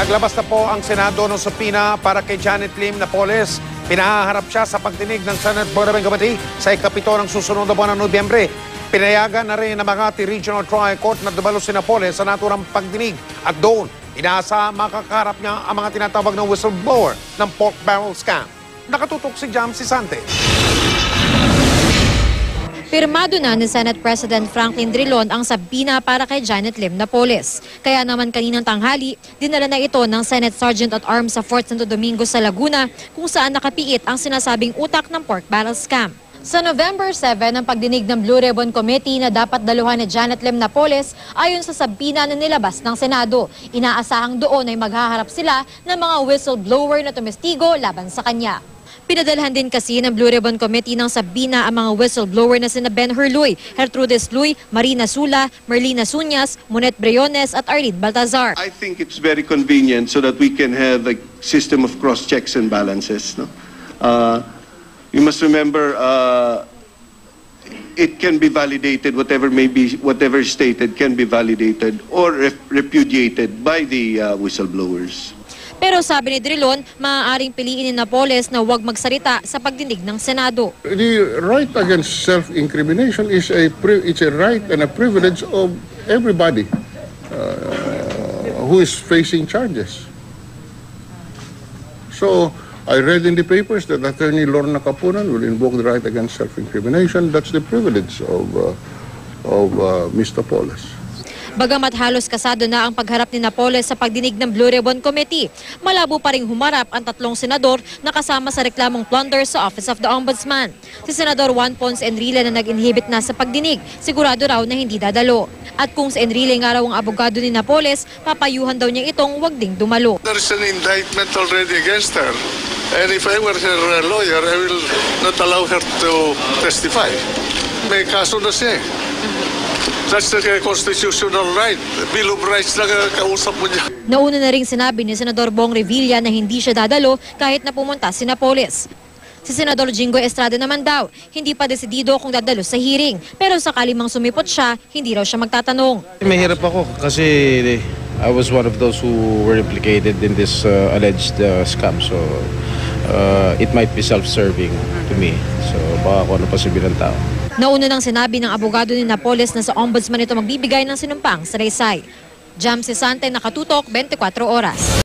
Naglabas na po ang Senado ng subpoena para kay Janet Lim Napoles. Pinahaharap siya sa pagdinig ng Senate Board of Committee sa ikapito ng susunod na buwan ng Nobyembre. Pinayagan na rin ng Makati Regional Trial Court na dumalo si Napoles sa naturang pagdinig. At doon, inaasa makakaharap niya ang mga tinatawag ng whistleblower ng pork barrel scam. Nakatutok si Jam Sisante. Pirmado na ni Senate President Franklin Drilon ang subpoena para kay Janet Lim Napoles. Kaya naman kaninang tanghali, dinala na ito ng Senate Sergeant at Arms sa Fort Santo Domingo sa Laguna kung saan nakapiit ang sinasabing utak ng pork barrel scam. Sa November 7, ang pagdinig ng Blue Ribbon Committee na dapat daluhan ni Janet Lim Napoles ayon sa subpoena na nilabas ng Senado. Inaasahang doon ay maghaharap sila ng mga whistleblower na tumestigo laban sa kanya. Pinadalhan din kasi ng Blue Ribbon Committee ng subpoena ang mga whistleblower na sina Ben Herluy, Gertrudis Luy, Marina Sula, Merlina Sunyas, Monet Briones at Arlene Baltazar. I think it's very convenient so that we can have a system of cross-checks and balances. No? You must remember, it can be validated, whatever is stated can be validated or repudiated by the whistleblowers. Pero sabi ni Drilon, maaaring piliin ni Napoles na huwag magsalita sa pagdinig ng Senado. The right against self-incrimination is it's a right and a privilege of everybody who is facing charges. So, I read in the papers that Attorney Lorna Capunan will invoke the right against self-incrimination. That's the privilege of Mr. Napoles. Bagamat halos kasado na ang pagharap ni Napoles sa pagdinig ng Blue Ribbon Committee, malabo pa ring humarap ang tatlong senador na kasama sa reklamong plunder sa Office of the Ombudsman. Si Senador Juan Ponce Enrile na nag-inhibit na sa pagdinig, sigurado raw na hindi dadalo. At kung si Enrile nga raw ang abogado ni Napoles, papayuhan daw niya itong wag ding dumalo. There's an indictment already against her. And if I were her lawyer, I will not allow her to testify. May kaso na siya. That's the constitutional right. Bill of Rights lang kausap mo niya. Nauna na ring sinabi ni Senador Bong Revilla na hindi siya dadalo kahit na pumunta si Napoles. Si Senador Jinggoy Estrada naman daw, hindi pa desidido kung dadalo sa hearing. Pero sakali mang sumipot siya, hindi raw siya magtatanong. Mahirap ako kasi I was one of those who were implicated in this alleged scam. So it might be self-serving to me. So baka kung ano pa sabihin ng tao. Nauna nang sinabi ng abogado ni Napoles na sa ombudsman ito magbibigay ng sinumpang salaysay. Jam Sisante, nakatutok, 24 oras.